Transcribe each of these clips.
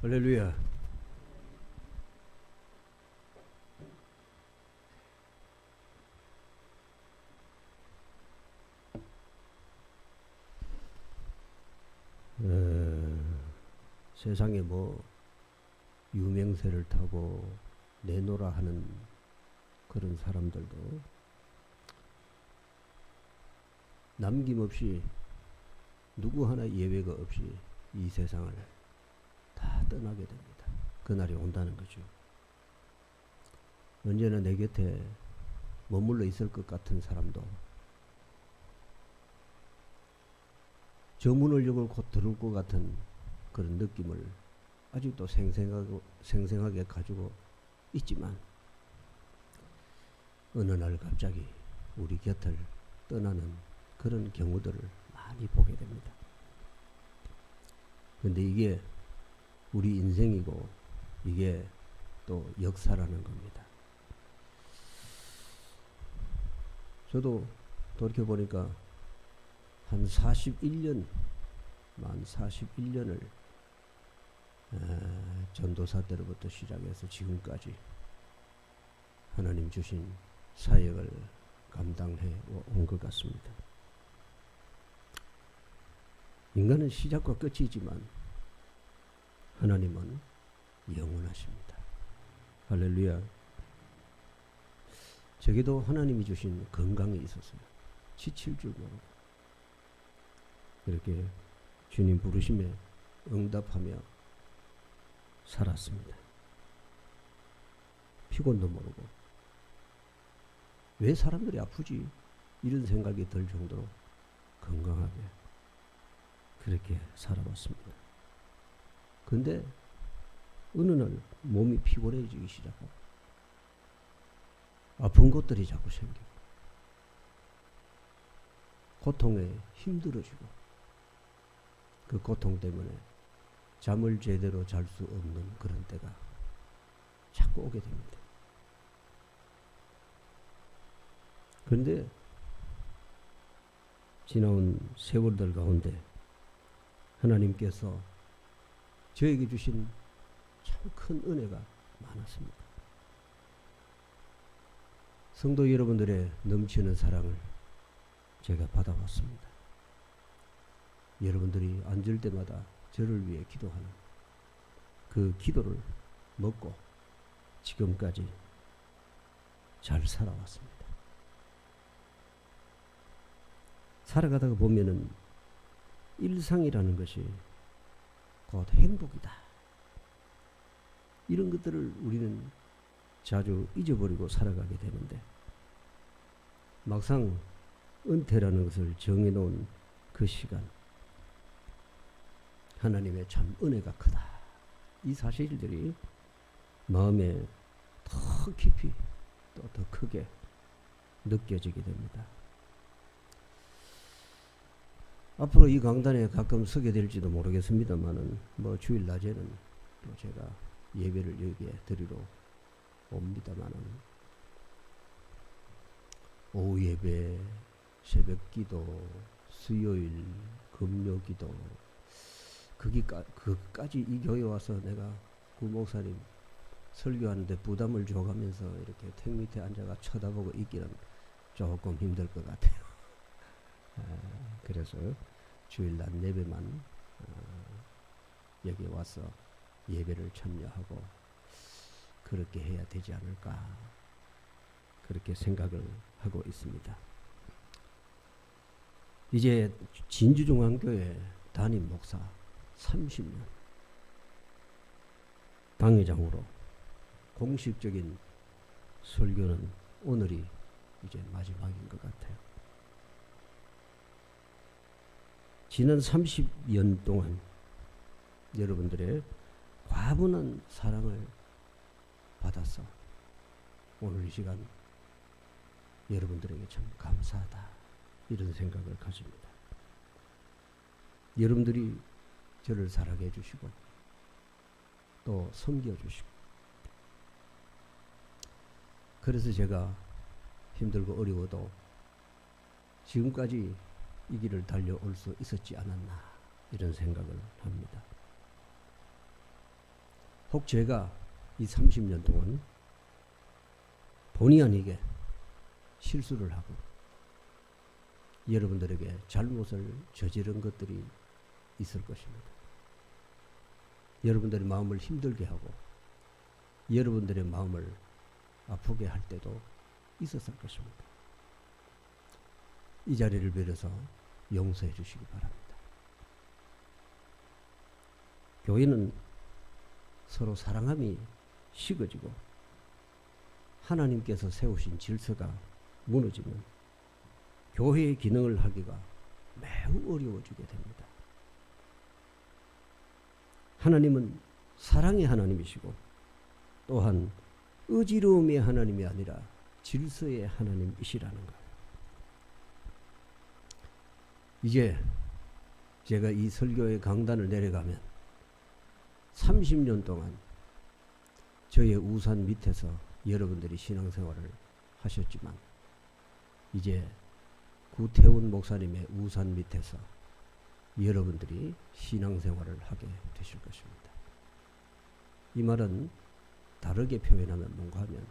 할렐루야. 세상에 뭐 유명세를 타고 내노라 하는 그런 사람들도 남김없이 누구 하나 예외가 없이 이 세상을 다 떠나게 됩니다. 그날이 온다는 거죠. 언제나 내 곁에 머물러 있을 것 같은 사람도 저 문을 열고 곧 들어올 것 같은 그런 느낌을 아직도 생생하게 가지고 있지만 어느 날 갑자기 우리 곁을 떠나는 그런 경우들을 많이 보게 됩니다. 그런데 이게 우리 인생이고 이게 또 역사라는 겁니다. 저도 돌이켜보니까 한 41년, 만 41년을 전도사 때로부터 시작해서 지금까지 하나님 주신 사역을 감당해 온 것 같습니다. 인간은 시작과 끝이지만 하나님은 영원하십니다. 할렐루야. 저에게도 하나님이 주신 건강이 있었어요. 지칠 줄 모르고 그렇게 주님 부르심에 응답하며 살았습니다. 피곤도 모르고 왜 사람들이 아프지? 이런 생각이 들 정도로 건강하게 그렇게 살아왔습니다. 그런데 어느 날 몸이 피곤해지기 시작하고 아픈 것들이 자꾸 생기고 고통에 힘들어지고 그 고통 때문에 잠을 제대로 잘 수 없는 그런 때가 자꾸 오게 됩니다. 그런데 지나온 세월들 가운데 하나님께서 저에게 주신 참 큰 은혜가 많았습니다. 성도 여러분들의 넘치는 사랑을 제가 받아왔습니다. 여러분들이 앉을 때마다 저를 위해 기도하는 그 기도를 먹고 지금까지 잘 살아왔습니다. 살아가다가 보면은 일상이라는 것이 곧 행복이다. 이런 것들을 우리는 자주 잊어버리고 살아가게 되는데 막상 은퇴라는 것을 정해놓은 그 시간 하나님의 참 은혜가 크다. 이 사실들이 마음에 더 깊이 또 더 크게 느껴지게 됩니다. 앞으로 이 강단에 가끔 서게 될지도 모르겠습니다만은 뭐 주일 낮에는 또 제가 예배를 여기에 드리러 옵니다만은 오후 예배, 새벽 기도, 수요일, 금요 기도 그까지 이 교회 와서 내가 구 목사님 설교하는데 부담을 줘가면서 이렇게 택 밑에 앉아가 쳐다보고 있기는 조금 힘들 것 같아요. 그래서 주일날 예배만 여기 와서 예배를 참여하고 그렇게 해야 되지 않을까 그렇게 생각을 하고 있습니다. 이제 진주중앙교회 담임 목사 30년 당회장으로 공식적인 설교는 오늘이 이제 마지막인 것 같아요. 지난 30년 동안 여러분들의 과분한 사랑을 받아서 오늘 이 시간 여러분들에게 참 감사하다 이런 생각을 가집니다. 여러분들이 저를 사랑해 주시고 또 섬겨 주시고 그래서 제가 힘들고 어려워도 지금까지 이 길을 달려올 수 있었지 않았나 이런 생각을 합니다. 혹 제가 이 30년 동안 본의 아니게 실수를 하고 여러분들에게 잘못을 저지른 것들이 있을 것입니다. 여러분들의 마음을 힘들게 하고 여러분들의 마음을 아프게 할 때도 있었을 것입니다. 이 자리를 빌어서 용서해 주시기 바랍니다. 교회는 서로 사랑함이 식어지고 하나님께서 세우신 질서가 무너지면 교회의 기능을 하기가 매우 어려워지게 됩니다. 하나님은 사랑의 하나님이시고 또한 의지로움의 하나님이 아니라 질서의 하나님이시라는 거예요. 이제 제가 이 설교의 강단을 내려가면 30년 동안 저의 우산 밑에서 여러분들이 신앙생활을 하셨지만 이제 구태훈 목사님의 우산 밑에서 여러분들이 신앙생활을 하게 되실 것입니다. 이 말은 다르게 표현하면 뭔가 하면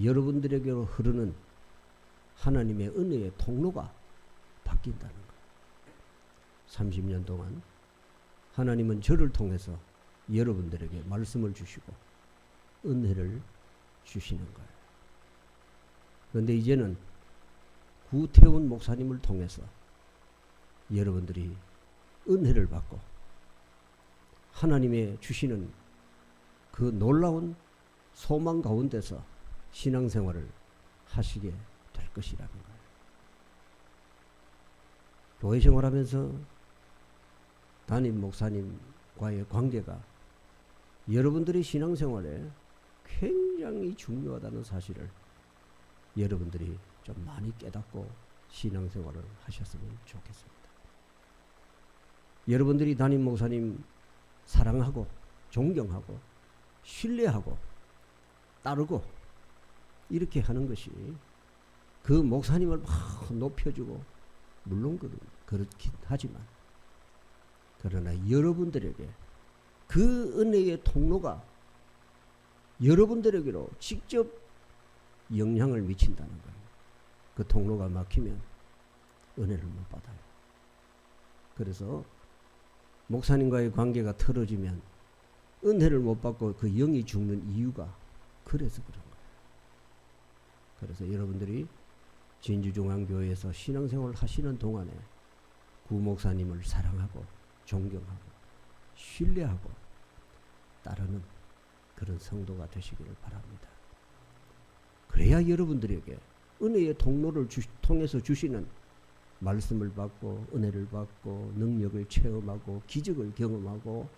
여러분들에게로 흐르는 하나님의 은혜의 통로가 바뀐다는 거예요. 30년 동안 하나님은 저를 통해서 여러분들에게 말씀을 주시고 은혜를 주시는 거예요. 그런데 이제는 구태훈 목사님을 통해서 여러분들이 은혜를 받고 하나님의 주시는 그 놀라운 소망 가운데서 신앙생활을 하시게 될 것이라는 거예요. 교회 생활하면서 담임 목사님과의 관계가 여러분들의 신앙생활에 굉장히 중요하다는 사실을 여러분들이 좀 많이 깨닫고 신앙생활을 하셨으면 좋겠습니다. 여러분들이 담임 목사님 사랑하고 존경하고 신뢰하고 따르고 이렇게 하는 것이 그 목사님을 막 높여주고 물론 그렇긴 하지만 그러나 여러분들에게 그 은혜의 통로가 여러분들에게로 직접 영향을 미친다는 거예요. 그 통로가 막히면 은혜를 못 받아요. 그래서 목사님과의 관계가 틀어지면 은혜를 못 받고 그 영이 죽는 이유가 그래서 그런 거예요. 그래서 여러분들이 진주중앙교회에서 신앙생활을 하시는 동안에 구 목사님을 사랑하고 존경하고 신뢰하고 따르는 그런 성도가 되시기를 바랍니다. 그래야 여러분들에게 은혜의 통로를 통해서 주시는 말씀을 받고 은혜를 받고 능력을 체험하고 기적을 경험하고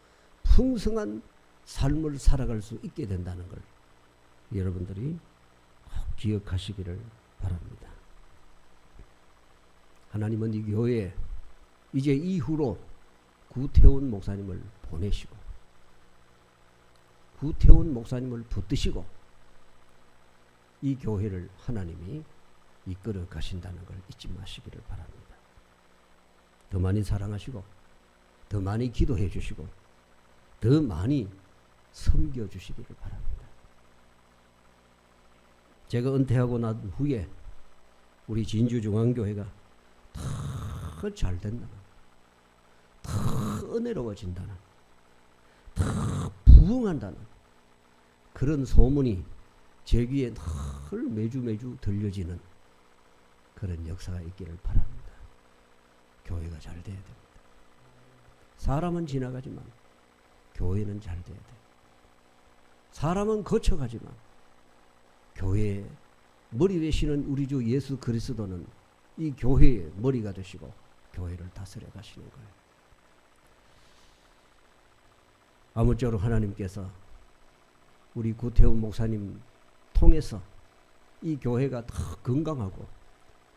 풍성한 삶을 살아갈 수 있게 된다는 걸 여러분들이 꼭 기억하시기를 바랍니다. 하나님은 이 교회에 이제 이후로 구태훈 목사님을 보내시고 구태훈 목사님을 붙드시고 이 교회를 하나님이 이끌어 가신다는 걸 잊지 마시기를 바랍니다. 더 많이 사랑하시고 더 많이 기도해 주시고 더 많이 섬겨 주시기를 바랍니다. 제가 은퇴하고 난 후에 우리 진주중앙교회가 더 잘 된다는, 더 은혜로워진다는, 더 부흥한다는 그런 소문이 제 귀에 늘 매주 들려지는 그런 역사가 있기를 바랍니다. 교회가 잘 돼야 됩니다. 사람은 지나가지만 교회는 잘 돼야 돼요. 사람은 거쳐가지만 교회의 머리 되시는 우리 주 예수 그리스도는 이 교회의 머리가 되시고 교회를 다스려 가시는 거예요. 아무쪼록 하나님께서 우리 구태훈 목사님 통해서 이 교회가 더 건강하고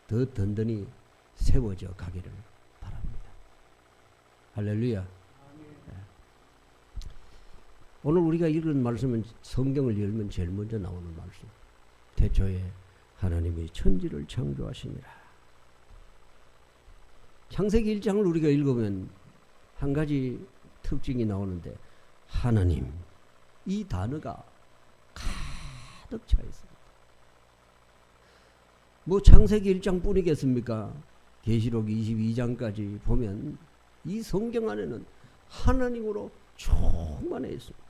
더 든든히 세워져 가기를 바랍니다. 할렐루야. 네. 오늘 우리가 읽은 말씀은 성경을 열면 제일 먼저 나오는 말씀. 태초에 하나님이 천지를 창조하시니라. 창세기 1장을 우리가 읽으면 한 가지 특징이 나오는데 하나님, 이 단어가 가득 차 있습니다. 뭐 창세기 1장뿐이겠습니까? 계시록 22장까지 보면 이 성경 안에는 하나님으로 충만해 있습니다.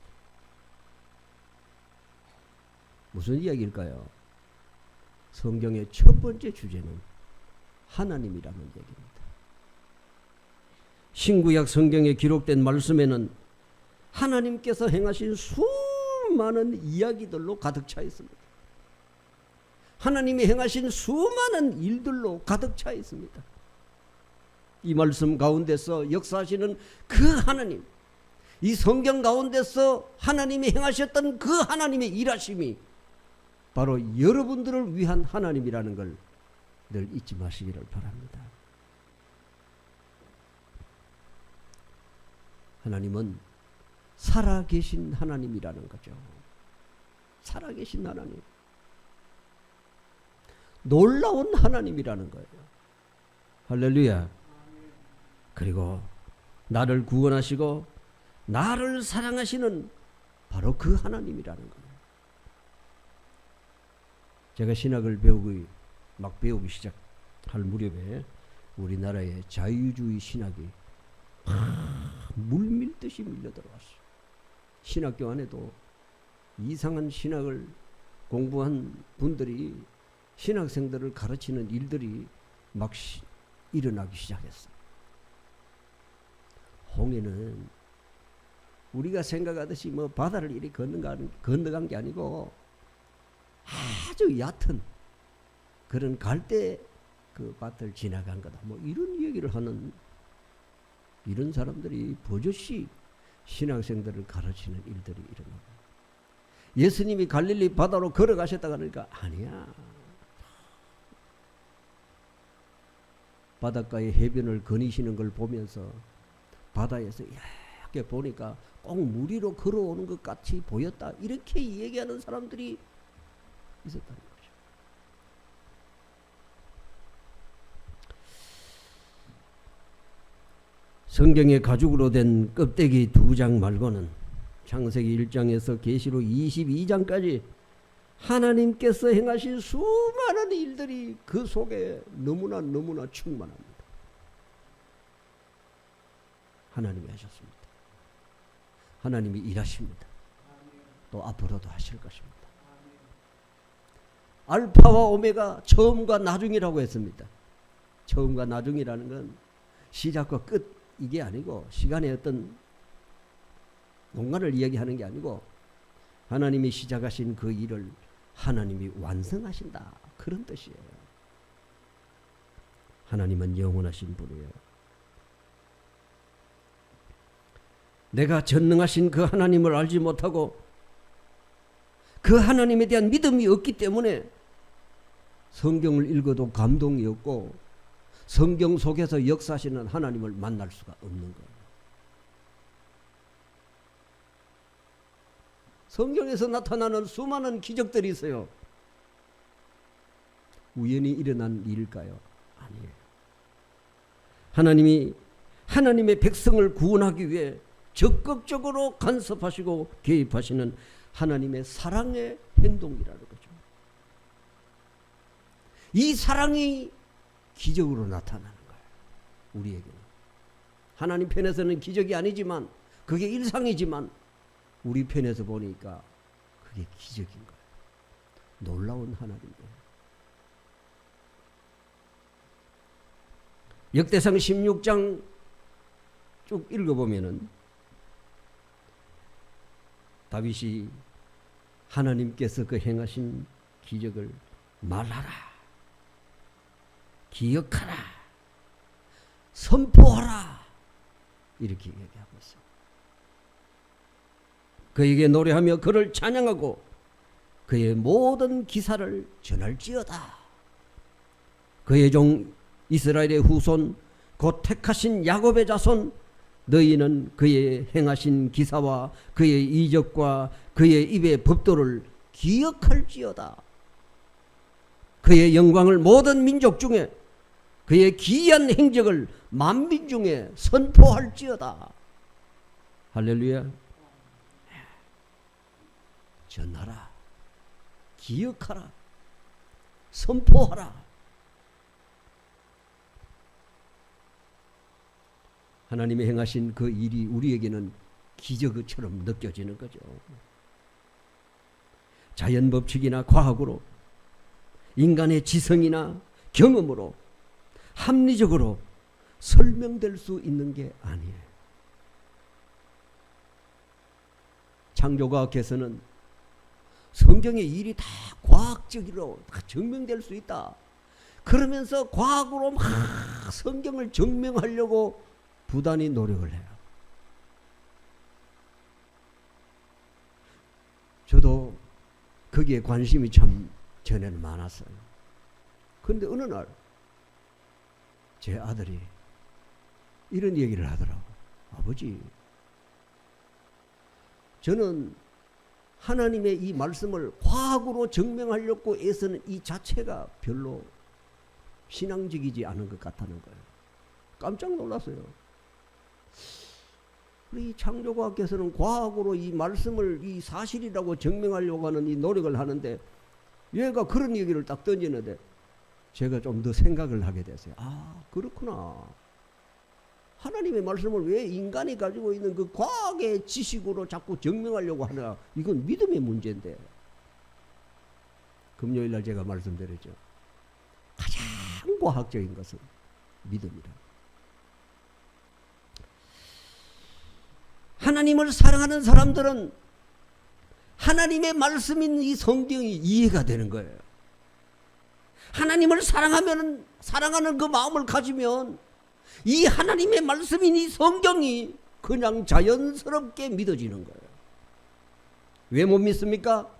무슨 이야기일까요? 성경의 첫 번째 주제는 하나님이라는 얘기입니다. 신구약 성경에 기록된 말씀에는 하나님께서 행하신 수많은 이야기들로 가득 차 있습니다. 하나님이 행하신 수많은 일들로 가득 차 있습니다. 이 말씀 가운데서 역사하시는 그 하나님, 이 성경 가운데서 하나님이 행하셨던 그 하나님의 일하심이 바로 여러분들을 위한 하나님이라는 걸 늘 잊지 마시기를 바랍니다. 하나님은 살아계신 하나님이라는 거죠. 살아계신 하나님. 놀라운 하나님이라는 거예요. 할렐루야. 그리고 나를 구원하시고 나를 사랑하시는 바로 그 하나님이라는 거예요. 제가 신학을 배우기 시작할 무렵에 우리나라의 자유주의 신학이 물밀듯이 밀려들어왔어요. 신학교 안에도 이상한 신학을 공부한 분들이 신학생들을 가르치는 일들이 막 일어나기 시작했어요. 홍해는 우리가 생각하듯이 뭐 바다를 이리 건너간 게 아니고 아주 얕은 그런 갈대 그 밭을 지나간 거다. 뭐 이런 얘기를 하는 이런 사람들이 버젓이 신학생들을 가르치는 일들이 일어나고, 예수님이 갈릴리 바다로 걸어가셨다 그러니까 아니야. 바닷가에 해변을 거니시는 걸 보면서 바다에서 이렇게 보니까 꼭 물 위로 걸어오는 것 같이 보였다. 이렇게 얘기하는 사람들이 있었다는 거죠. 성경의 가죽으로 된 껍데기 2장 말고는 창세기 1장에서 계시록 22장까지 하나님께서 행하신 수많은 일들이 그 속에 너무나 충만합니다. 하나님이 하셨습니다. 하나님이 일하십니다. 또 앞으로도 하실 것입니다. 알파와 오메가, 처음과 나중이라고 했습니다. 처음과 나중이라는 건 시작과 끝, 이게 아니고 시간의 어떤 공간을 이야기하는 게 아니고 하나님이 시작하신 그 일을 하나님이 완성하신다, 그런 뜻이에요. 하나님은 영원하신 분이에요. 내가 전능하신 그 하나님을 알지 못하고 그 하나님에 대한 믿음이 없기 때문에 성경을 읽어도 감동이 없고 성경 속에서 역사하시는 하나님을 만날 수가 없는 거예요. 성경에서 나타나는 수많은 기적들이 있어요. 우연히 일어난 일일까요? 아니에요. 하나님이 하나님의 백성을 구원하기 위해 적극적으로 간섭하시고 개입하시는 하나님의 사랑의 행동이라는 거죠. 이 사랑이 기적으로 나타나는 거예요. 우리에게는. 하나님 편에서는 기적이 아니지만, 그게 일상이지만 우리 편에서 보니까 그게 기적인 거예요. 놀라운 하나님이에요. 역대상 16장 쭉 읽어보면은 다윗이 하나님께서 그 행하신 기적을 말하라, 기억하라, 선포하라, 이렇게 얘기하고 있어요. 그에게 노래하며 그를 찬양하고 그의 모든 기사를 전할지어다. 그의 종 이스라엘의 후손 곧 택하신 야곱의 자손, 너희는 그의 행하신 기사와 그의 이적과 그의 입의 법도를 기억할지어다. 그의 영광을 모든 민족 중에, 그의 기이한 행적을 만민 중에 선포할지어다. 할렐루야. 전하라, 기억하라, 선포하라. 하나님이 행하신 그 일이 우리에게는 기적처럼 느껴지는 거죠. 자연 법칙이나 과학으로, 인간의 지성이나 경험으로, 합리적으로 설명될 수 있는 게 아니에요. 창조과학에서는 성경의 일이 다 과학적으로 다 증명될 수 있다. 그러면서 과학으로 막 성경을 증명하려고 부단히 노력을 해요. 저도 거기에 관심이 참 전에는 많았어요. 그런데 어느 날 제 아들이 이런 얘기를 하더라고. 아버지, 저는 하나님의 이 말씀을 과학으로 증명하려고 애쓰는 이 자체가 별로 신앙적이지 않은 것 같다는 거예요. 깜짝 놀랐어요. 우리 창조과학에서는 과학으로 이 말씀을 이 사실이라고 증명하려고 하는 이 노력을 하는데 얘가 그런 얘기를 딱 던지는데 제가 좀 더 생각을 하게 됐어요. 아, 그렇구나. 하나님의 말씀을 왜 인간이 가지고 있는 그 과학의 지식으로 자꾸 증명하려고 하나. 이건 믿음의 문제인데. 금요일날 제가 말씀드렸죠. 가장 과학적인 것은 믿음이라. 하나님을 사랑하는 사람들은 하나님의 말씀인 이 성경이 이해가 되는 거예요. 하나님을 사랑하는 그 마음을 가지면 이 하나님의 말씀인 이 성경이 그냥 자연스럽게 믿어지는 거예요. 왜 못 믿습니까?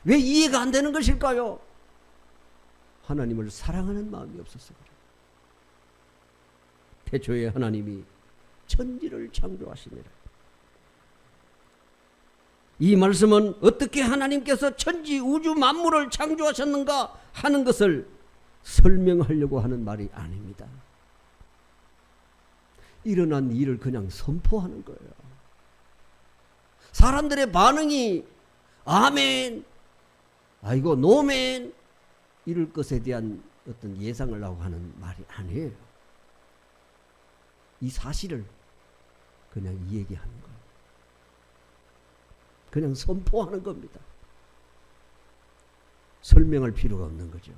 왜 이해가 안 되는 것일까요? 하나님을 사랑하는 마음이 없어서 그래요. 태초에 하나님이 천지를 창조하시니라. 이 말씀은 어떻게 하나님께서 천지 우주 만물을 창조하셨는가 하는 것을 설명하려고 하는 말이 아닙니다. 일어난 일을 그냥 선포하는 거예요. 사람들의 반응이 아멘, 아이고 노멘 이럴 것에 대한 어떤 예상을 하고 하는 말이 아니에요. 이 사실을 그냥 얘기하는 거예요. 그냥 선포하는 겁니다. 설명할 필요가 없는 거죠.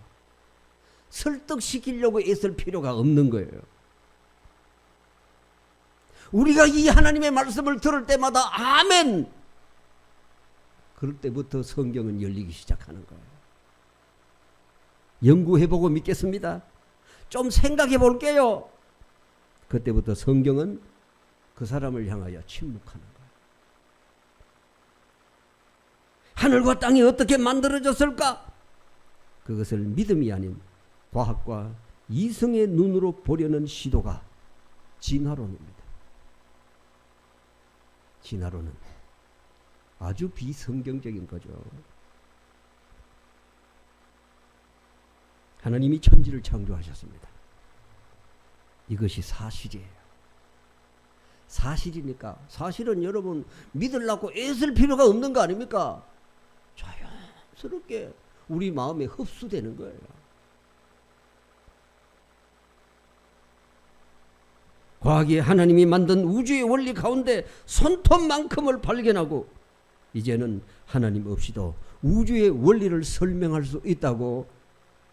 설득시키려고 애쓸 필요가 없는 거예요. 우리가 이 하나님의 말씀을 들을 때마다 아멘! 그럴 때부터 성경은 열리기 시작하는 거예요. 연구해보고 믿겠습니다. 좀 생각해 볼게요. 그때부터 성경은 그 사람을 향하여 침묵하는 거예요. 하늘과 땅이 어떻게 만들어졌을까? 그것을 믿음이 아닌 과학과 이성의 눈으로 보려는 시도가 진화론입니다. 진화론은 아주 비성경적인 거죠. 하나님이 천지를 창조하셨습니다. 이것이 사실이에요. 사실이니까 사실은 여러분 믿으려고 애쓸 필요가 없는 거 아닙니까? 자연스럽게 우리 마음에 흡수되는 거예요. 과학이 하나님이 만든 우주의 원리 가운데 손톱만큼을 발견하고 이제는 하나님 없이도 우주의 원리를 설명할 수 있다고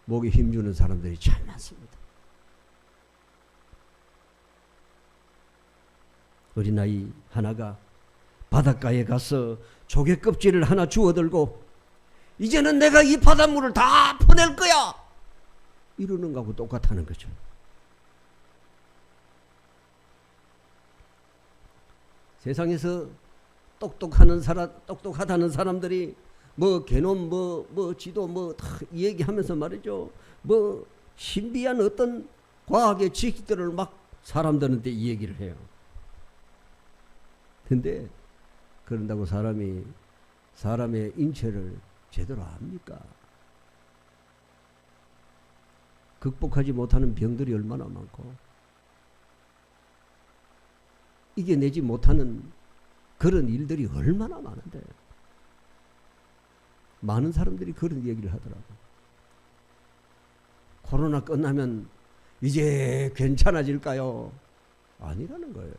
목에 힘주는 사람들이 참 많습니다. 어린아이 하나가 바닷가에 가서 조개 껍질을 하나 주워들고 이제는 내가 이 바닷물을 다 퍼낼 거야 이러는 거하고 똑같다는 거죠. 세상에서 똑똑하다는 사람들이 뭐 개놈 뭐 지도 뭐 다 얘기하면서 말이죠. 뭐 신비한 어떤 과학의 지식들을 막 사람들한테 얘기를 해요. 근데 그런다고 사람의 인체를 제대로 압니까? 극복하지 못하는 병들이 얼마나 많고 이겨내지 못하는 그런 일들이 얼마나 많은데 많은 사람들이 그런 얘기를 하더라고요. 코로나 끝나면 이제 괜찮아질까요? 아니라는 거예요.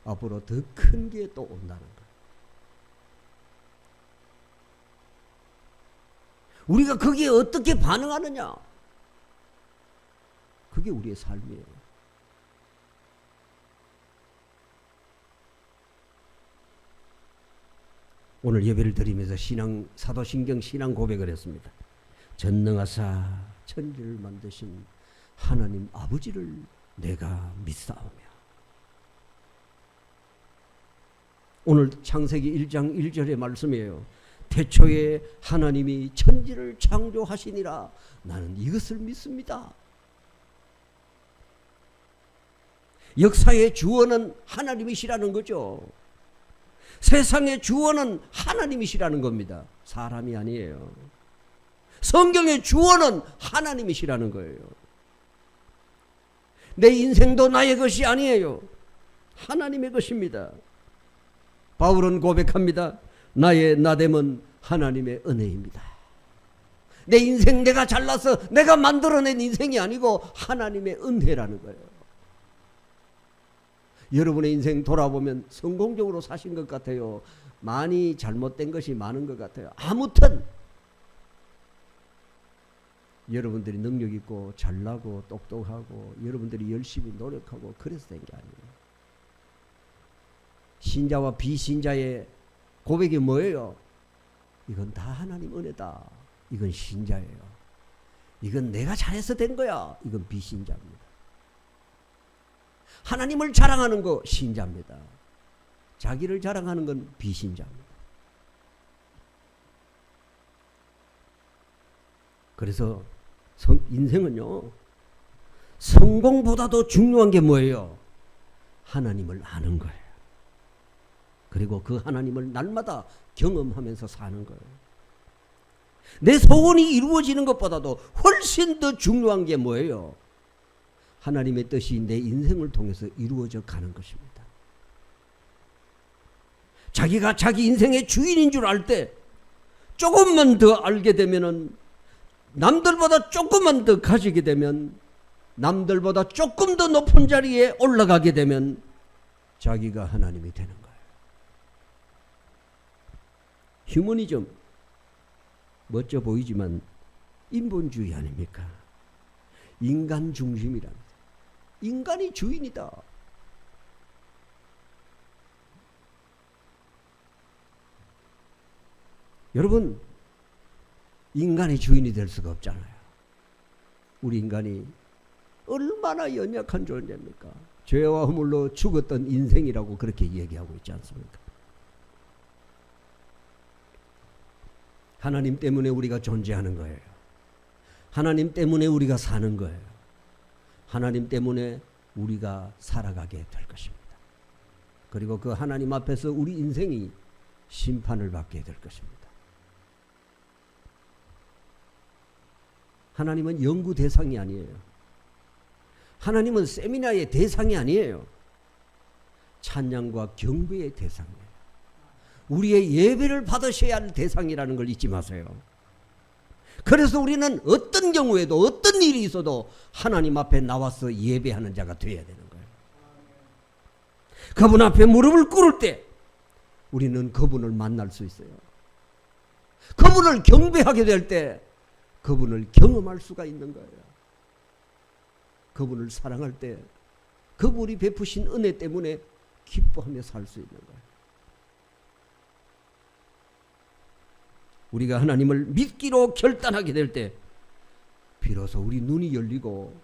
앞으로 더 큰 게 또 온다는 거예요. 우리가 거기에 어떻게 반응하느냐? 그게 우리의 삶이에요. 오늘 예배를 드리면서 사도신경 신앙 고백을 했습니다. 전능하사 천지를 만드신 하나님 아버지를 내가 믿사오며. 오늘 창세기 1장 1절의 말씀이에요. 태초에 하나님이 천지를 창조하시니라. 나는 이것을 믿습니다. 역사의 주원은 하나님이시라는 거죠. 세상의 주원은 하나님이시라는 겁니다. 사람이 아니에요. 성경의 주원은 하나님이시라는 거예요. 내 인생도 나의 것이 아니에요. 하나님의 것입니다. 바울은 고백합니다. 나의 나됨은 하나님의 은혜입니다. 내 인생 내가 잘나서 내가 만들어낸 인생이 아니고 하나님의 은혜라는 거예요. 여러분의 인생 돌아보면 성공적으로 사신 것 같아요. 많이 잘못된 것이 많은 것 같아요. 아무튼 여러분들이 능력 있고 잘나고 똑똑하고 여러분들이 열심히 노력하고 그래서 된 게 아니에요. 신자와 비신자의 고백이 뭐예요? 이건 다 하나님 은혜다. 이건 신자예요. 이건 내가 잘해서 된 거야. 이건 비신자입니다. 하나님을 자랑하는 거 신자입니다. 자기를 자랑하는 건 비신자입니다. 그래서 인생은요, 성공보다도 중요한 게 뭐예요? 하나님을 아는 거예요. 그리고 그 하나님을 날마다 경험하면서 사는 거예요. 내 소원이 이루어지는 것보다도 훨씬 더 중요한 게 뭐예요? 하나님의 뜻이 내 인생을 통해서 이루어져 가는 것입니다. 자기가 자기 인생의 주인인 줄 알 때 조금만 더 알게 되면은 남들보다 조금만 더 가지게 되면 남들보다 조금 더 높은 자리에 올라가게 되면 자기가 하나님이 되는 거예요. 휴머니즘 멋져 보이지만 인본주의 아닙니까? 인간 중심이랍니다. 인간이 주인이다. 여러분, 인간이 주인이 될 수가 없잖아요. 우리 인간이 얼마나 연약한 존재입니까? 죄와 허물로 죽었던 인생이라고 그렇게 얘기하고 있지 않습니까? 하나님 때문에 우리가 존재하는 거예요. 하나님 때문에 우리가 사는 거예요. 하나님 때문에 우리가 살아가게 될 것입니다. 그리고 그 하나님 앞에서 우리 인생이 심판을 받게 될 것입니다. 하나님은 연구 대상이 아니에요. 하나님은 세미나의 대상이 아니에요. 찬양과 경배의 대상이에요. 우리의 예배를 받으셔야 할 대상이라는 걸 잊지 마세요. 그래서 우리는 어떤 경우에도 어떤 일이 있어도 하나님 앞에 나와서 예배하는 자가 되어야 되는 거예요. 그분 앞에 무릎을 꿇을 때 우리는 그분을 만날 수 있어요. 그분을 경배하게 될 때 그분을 경험할 수가 있는 거예요. 그분을 사랑할 때 그분이 베푸신 은혜 때문에 기뻐하며 살 수 있는 거예요. 우리가 하나님을 믿기로 결단하게 될 때 비로소 우리 눈이 열리고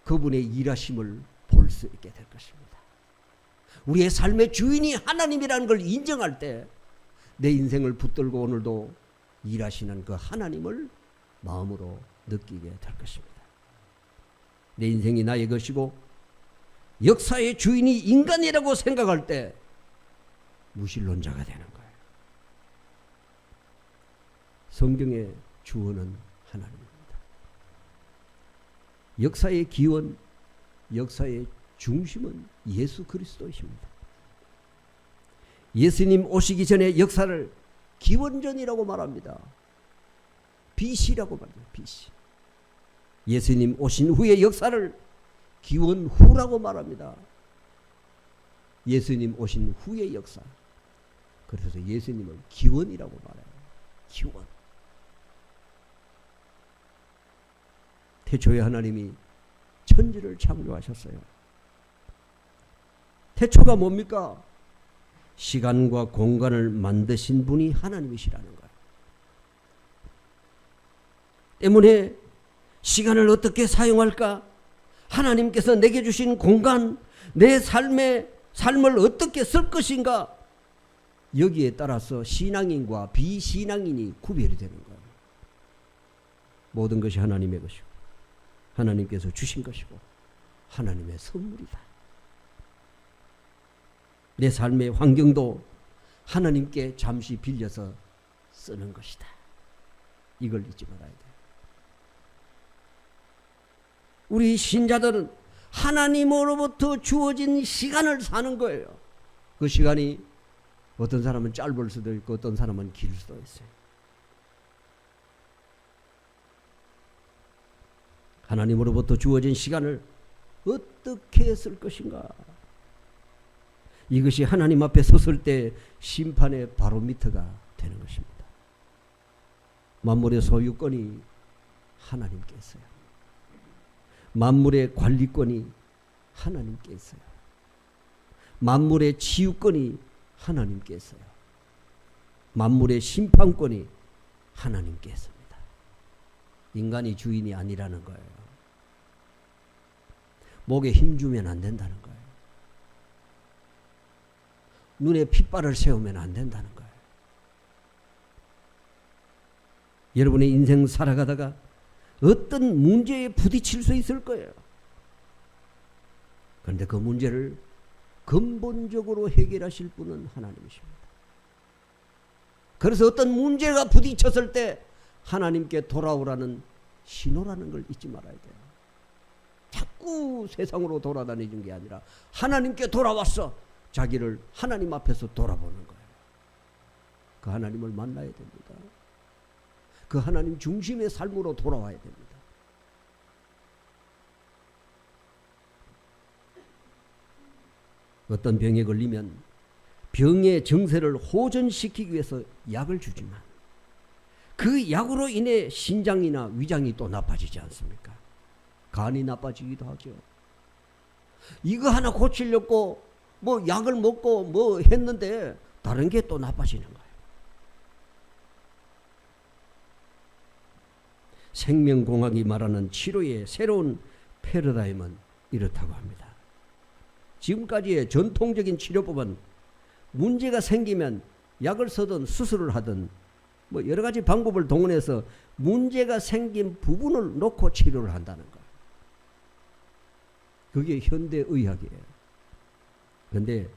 그분의 일하심을 볼 수 있게 될 것입니다. 우리의 삶의 주인이 하나님이라는 걸 인정할 때 내 인생을 붙들고 오늘도 일하시는 그 하나님을 마음으로 느끼게 될 것입니다. 내 인생이 나의 것이고 역사의 주인이 인간이라고 생각할 때 무신론자가 되는 거예요. 성경의 주원은 하나님입니다. 역사의 기원, 역사의 중심은 예수 그리스도이십니다. 예수님 오시기 전에 역사를 기원전이라고 말합니다. BC라고 말해요. BC. 예수님 오신 후의 역사를 기원 후라고 말합니다. 예수님 오신 후의 역사. 그래서 예수님을 기원이라고 말해요. 기원. 태초에 하나님이 천지를 창조하셨어요. 태초가 뭡니까? 시간과 공간을 만드신 분이 하나님이시라는 거예요. 때문에 시간을 어떻게 사용할까? 하나님께서 내게 주신 공간, 내 삶을 어떻게 쓸 것인가? 여기에 따라서 신앙인과 비신앙인이 구별이 되는 거예요. 모든 것이 하나님의 것이고 하나님께서 주신 것이고 하나님의 선물이다. 내 삶의 환경도 하나님께 잠시 빌려서 쓰는 것이다. 이걸 잊지 말아야 돼요. 우리 신자들은 하나님으로부터 주어진 시간을 사는 거예요. 그 시간이 어떤 사람은 짧을 수도 있고 어떤 사람은 길 수도 있어요. 하나님으로부터 주어진 시간을 어떻게 쓸 것인가? 이것이 하나님 앞에 섰을 때 심판의 바로미터가 되는 것입니다. 만물의 소유권이 하나님께 있어요. 만물의 관리권이 하나님께 있어요. 만물의 치유권이 하나님께 있어요. 만물의 심판권이 하나님께 있습니다. 인간이 주인이 아니라는 거예요. 목에 힘주면 안 된다는 거예요. 눈에 핏발을 세우면 안 된다는 거예요. 여러분의 인생 살아가다가 어떤 문제에 부딪힐 수 있을 거예요. 그런데 그 문제를 근본적으로 해결하실 분은 하나님이십니다. 그래서 어떤 문제가 부딪혔을 때 하나님께 돌아오라는 신호라는 걸 잊지 말아야 돼요. 자꾸 세상으로 돌아다니는 게 아니라 하나님께 돌아왔어. 자기를 하나님 앞에서 돌아보는 거예요. 그 하나님을 만나야 됩니다. 그 하나님 중심의 삶으로 돌아와야 됩니다. 어떤 병에 걸리면 병의 증세를 호전시키기 위해서 약을 주지만 그 약으로 인해 신장이나 위장이 또 나빠지지 않습니까? 간이 나빠지기도 하죠. 이거 하나 고치려고 뭐 약을 먹고 뭐 했는데 다른 게 또 나빠지는 거예요. 생명공학이 말하는 치료의 새로운 패러다임은 이렇다고 합니다. 지금까지의 전통적인 치료법은 문제가 생기면 약을 쓰든 수술을 하든 뭐 여러 가지 방법을 동원해서 문제가 생긴 부분을 놓고 치료를 한다는 거예요. 그게 현대의학이에요. 그런데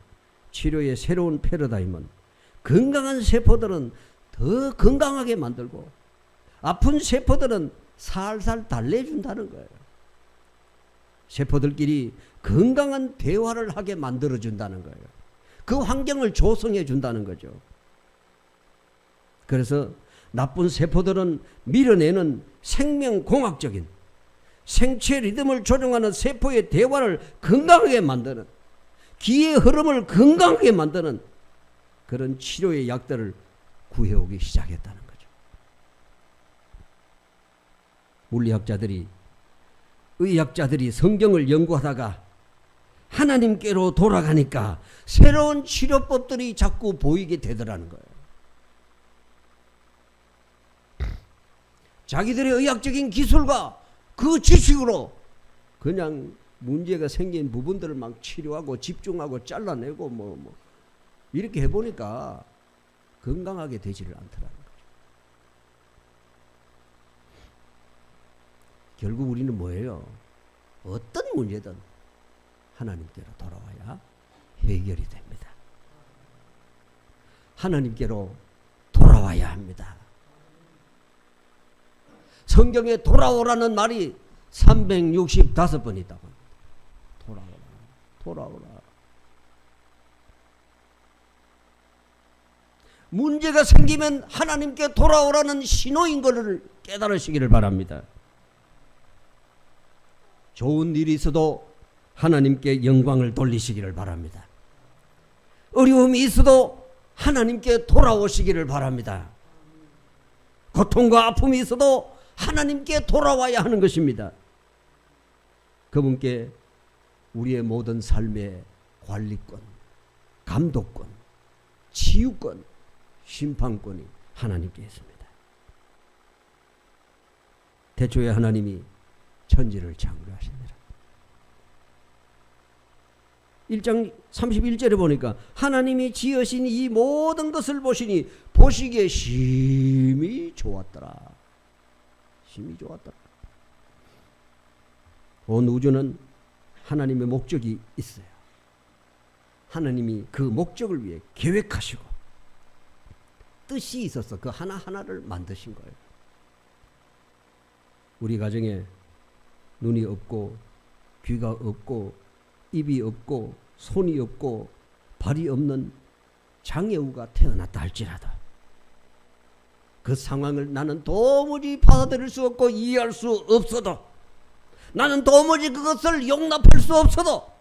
치료의 새로운 패러다임은 건강한 세포들은 더 건강하게 만들고 아픈 세포들은 살살 달래준다는 거예요. 세포들끼리 건강한 대화를 하게 만들어준다는 거예요. 그 환경을 조성해 준다는 거죠. 그래서 나쁜 세포들은 밀어내는 생명공학적인 생체 리듬을 조정하는 세포의 대화를 건강하게 만드는 기의 흐름을 건강하게 만드는 그런 치료의 약들을 구해오기 시작했다는 거죠. 물리학자들이 의학자들이 성경을 연구하다가 하나님께로 돌아가니까 새로운 치료법들이 자꾸 보이게 되더라는 거예요. 자기들의 의학적인 기술과 그 지식으로 그냥 문제가 생긴 부분들을 막 치료하고 집중하고 잘라내고 뭐 이렇게 해보니까 건강하게 되지를 않더라는 거죠. 결국 우리는 뭐예요? 어떤 문제든 하나님께로 돌아와야 해결이 됩니다. 하나님께로 돌아와야 합니다. 성경에 돌아오라는 말이 365번 있다고 합니다. 돌아오라, 돌아오라. 문제가 생기면 하나님께 돌아오라는 신호인 것을 깨달으시기를 바랍니다. 좋은 일이 있어도 하나님께 영광을 돌리시기를 바랍니다. 어려움이 있어도 하나님께 돌아오시기를 바랍니다. 고통과 아픔이 있어도 하나님께 돌아와야 하는 것입니다. 그분께 우리의 모든 삶의 관리권, 감독권, 치유권, 심판권이 하나님께 있습니다. 태초에 하나님이 천지를 창조하시니라. 1장 31절에 보니까 하나님이 지으신 이 모든 것을 보시니 보시기에 심히 좋았더라. 심히 좋았더라. 온 우주는 하나님의 목적이 있어요. 하나님이 그 목적을 위해 계획하시고 뜻이 있어서 그 하나하나를 만드신 거예요. 우리 가정에 눈이 없고 귀가 없고 입이 없고 손이 없고 발이 없는 장애우가 태어났다 할지라도 그 상황을 나는 도무지 받아들일 수 없고 이해할 수 없어도, 나는 도무지 그것을 용납할 수 없어도,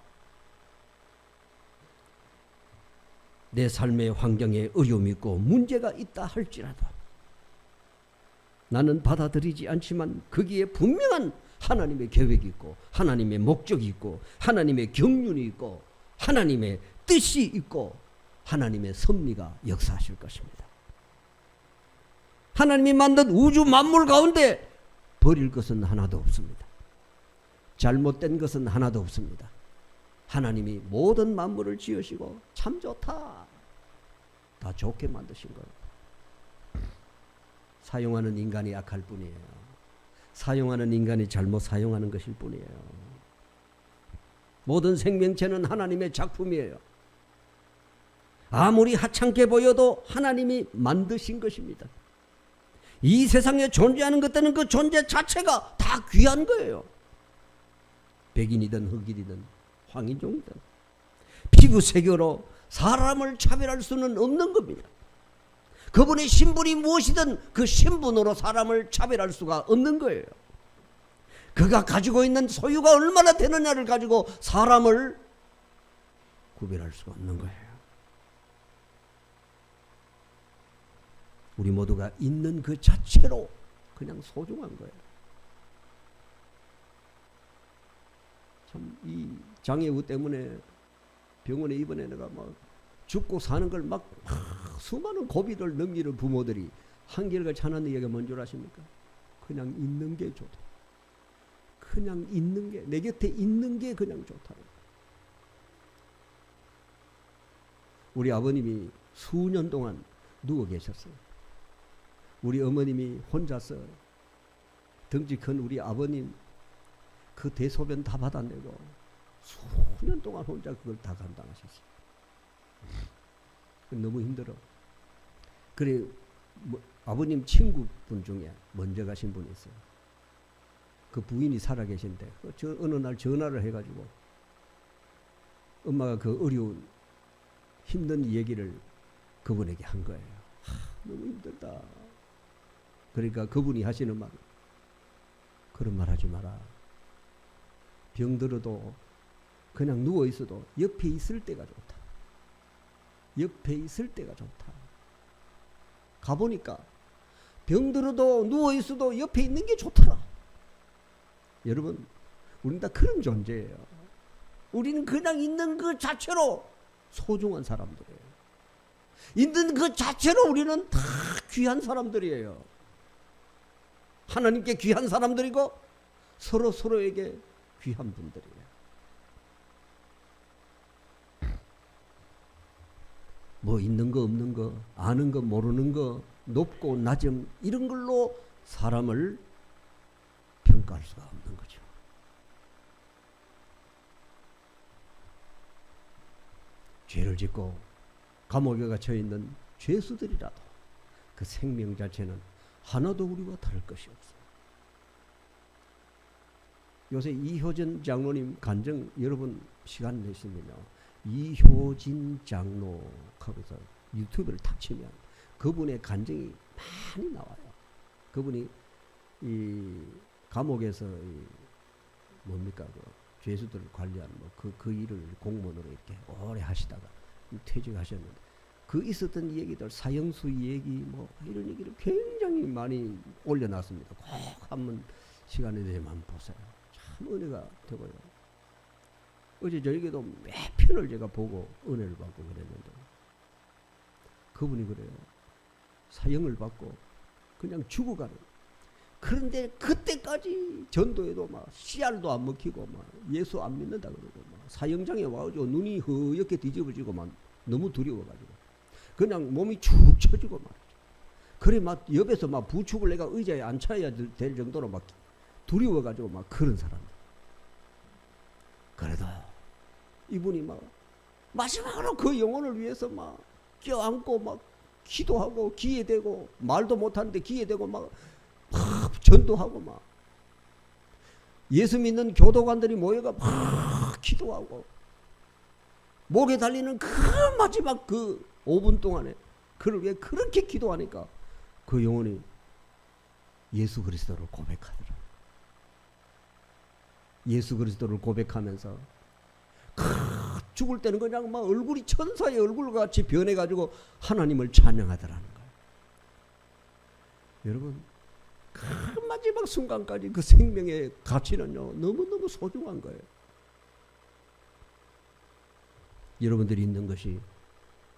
내 삶의 환경에 어려움이 있고 문제가 있다 할지라도 나는 받아들이지 않지만 거기에 분명한 하나님의 계획이 있고 하나님의 목적이 있고 하나님의 경륜이 있고 하나님의 뜻이 있고 하나님의 섭리가 역사하실 것입니다. 하나님이 만든 우주 만물 가운데 버릴 것은 하나도 없습니다. 잘못된 것은 하나도 없습니다. 하나님이 모든 만물을 지으시고 참 좋다, 다 좋게 만드신 거예요. 사용하는 인간이 약할 뿐이에요. 사용하는 인간이 잘못 사용하는 것일 뿐이에요. 모든 생명체는 하나님의 작품이에요. 아무리 하찮게 보여도 하나님이 만드신 것입니다. 이 세상에 존재하는 것들은 그 존재 자체가 다 귀한 거예요. 백인이든 흑인이든 황인종이든 피부색으로 사람을 차별할 수는 없는 겁니다. 그분의 신분이 무엇이든 그 신분으로 사람을 차별할 수가 없는 거예요. 그가 가지고 있는 소유가 얼마나 되느냐를 가지고 사람을 구별할 수가 없는 거예요. 우리 모두가 있는 그 자체로 그냥 소중한 거예요. 참 이 장애우 때문에 병원에 입원해 내가 막 죽고 사는 걸 막 수많은 고비를 넘기는 부모들이 한결같이 하는 이야기가 뭔 줄 아십니까? 그냥 있는 게 좋다. 그냥 있는 게, 내 곁에 있는 게 그냥 좋다. 우리 아버님이 수년 동안 누워 계셨어요. 우리 어머님이 혼자서 덩치 큰 우리 아버님 그 대소변 다 받아내고 수년 동안 혼자 그걸 다 감당하셨어요. 너무 힘들어. 그래 아버님 친구분 중에 먼저 가신 분이 있어요. 그 부인이 살아계신데 어느 날 전화를 해가지고 엄마가 그 어려운 힘든 얘기를 그분에게 한 거예요. 너무 힘들다. 그러니까 그분이 하시는 말, 그런 말 하지 마라. 병들어도 그냥 누워있어도 옆에 있을 때가 좋다. 옆에 있을 때가 좋다. 가보니까 병들어도 누워있어도 옆에 있는 게 좋더라. 여러분, 우리는 다 그런 존재예요. 우리는 그냥 있는 그 자체로 소중한 사람들이에요. 있는 그 자체로 우리는 다 귀한 사람들이에요. 하나님께 귀한 사람들이고 서로에게 귀한 분들이에요. 뭐 있는 거 없는 거, 아는 거 모르는 거, 높고 낮음 이런 걸로 사람을 평가할 수가 없는 거죠. 죄를 짓고 감옥에 갇혀 있는 죄수들이라도 그 생명 자체는 하나도 우리와 다를 것이 없어요. 요새 이효진 장로님 간증 여러분 시간 내시면요, 이효진 장로 하고서 유튜브를 탁 치면 그분의 간증이 많이 나와요. 그분이 이 감옥에서 뭡니까 그 죄수들을 관리하는 그 일을 공무원으로 이렇게 오래 하시다가 퇴직하셨는데 그 있었던 얘기들 사형수 얘기 뭐 이런 얘기를 굉장히 많이 올려놨습니다. 꼭 한번 시간이 되면 보세요. 참 은혜가 되고요. 어제 저녁에도 몇 편을 제가 보고 은혜를 받고 그랬는데 그분이 그래요. 사형을 받고 그냥 죽어가는. 그런데 그때까지 전도에도 막 씨알도 안 먹히고 막 예수 안 믿는다 그러고 막 사형장에 와가지고 눈이 허옇게 뒤집어지고 막 너무 두려워가지고 그냥 몸이 축 처지고 말이죠. 그래 막 옆에서 막 부축을 내가 의자에 앉혀야 될 정도로 막 두려워가지고 막 그런 사람들. 그래도 이분이 막 마지막으로 그 영혼을 위해서 막 껴안고 막 기도하고 기에 대고 말도 못하는데 기에 대고 막 전도하고 막 예수 믿는 교도관들이 모여가 막 기도하고 목에 달리는 그 마지막 그 5분 동안에 그를 왜 그렇게 기도하니까 그 영혼이 예수 그리스도를 고백하더라. 예수 그리스도를 고백하면서 죽을 때는 그냥 막 얼굴이 천사의 얼굴같이 변해가지고 하나님을 찬양하더라는 거예요. 여러분 그 마지막 순간까지 그 생명의 가치는요 너무너무 소중한 거예요. 여러분들이 있는 것이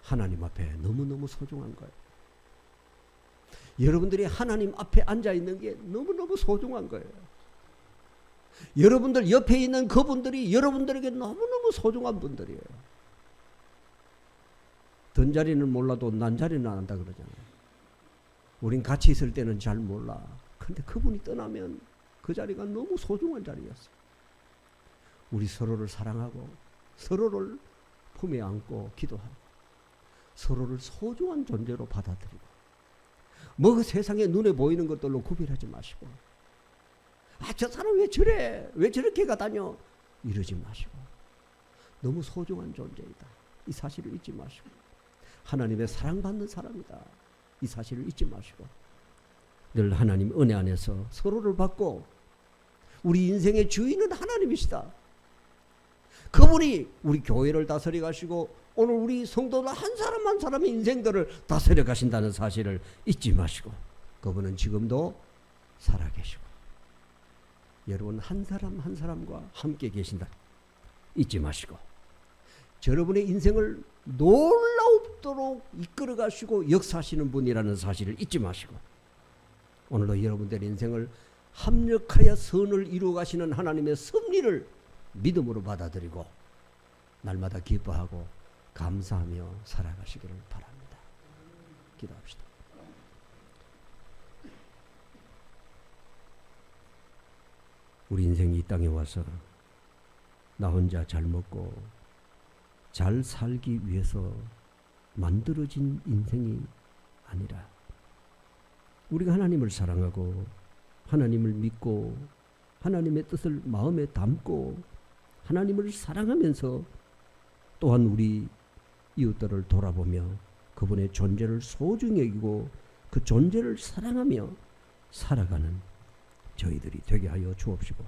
하나님 앞에 너무너무 소중한 거예요. 여러분들이 하나님 앞에 앉아 있는 게 너무너무 소중한 거예요. 여러분들 옆에 있는 그분들이 여러분들에게 너무너무 소중한 분들이에요. 든 자리는 몰라도 난 자리는 안 한다 그러잖아요. 우린 같이 있을 때는 잘 몰라. 근데 그분이 떠나면 그 자리가 너무 소중한 자리였어요. 우리 서로를 사랑하고 서로를 품에 안고 기도하고 서로를 소중한 존재로 받아들이고 뭐 그 세상에 눈에 보이는 것들로 구별하지 마시고 저 사람 왜 저래? 왜 저렇게 가다녀? 이러지 마시고 너무 소중한 존재이다. 이 사실을 잊지 마시고 하나님의 사랑받는 사람이다. 이 사실을 잊지 마시고 늘 하나님 은혜 안에서 서로를 받고 우리 인생의 주인은 하나님이시다. 그분이 우리 교회를 다스려 가시고 오늘 우리 성도들 한 사람 한 사람의 인생들을 다스려 가신다는 사실을 잊지 마시고 그분은 지금도 살아계시고 여러분 한 사람 한 사람과 함께 계신다. 잊지 마시고 여러분의 인생을 놀라우도록 이끌어 가시고 역사하시는 분이라는 사실을 잊지 마시고 오늘도 여러분들의 인생을 합력하여 선을 이루어 가시는 하나님의 섭리를 믿음으로 받아들이고 날마다 기뻐하고 감사하며 살아가시기를 바랍니다. 기도합시다. 우리 인생이 이 땅에 와서 나 혼자 잘 먹고 잘 살기 위해서 만들어진 인생이 아니라 우리가 하나님을 사랑하고 하나님을 믿고 하나님의 뜻을 마음에 담고 하나님을 사랑하면서 또한 우리 이웃들을 돌아보며 그분의 존재를 소중히 여기고 그 존재를 사랑하며 살아가는 저희들이 되게 하여 주옵시고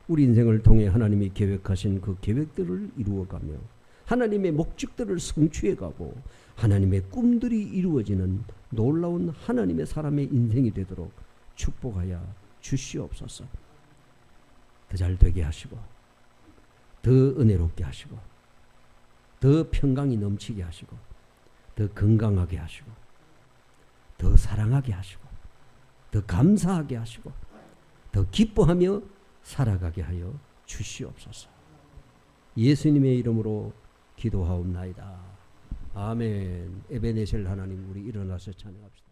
우리 인생을 통해 하나님이 계획하신 그 계획들을 이루어가며 하나님의 목적들을 성취해가고 하나님의 꿈들이 이루어지는 놀라운 하나님의 사람의 인생이 되도록 축복하여 주시옵소서. 더 잘 되게 하시고 더 은혜롭게 하시고 더 평강이 넘치게 하시고 더 건강하게 하시고 더 사랑하게 하시고 더 감사하게 하시고 더 기뻐하며 살아가게 하여 주시옵소서. 예수님의 이름으로 기도하옵나이다. 아멘. 에베네셀 하나님, 우리 일어나서 찬양합시다.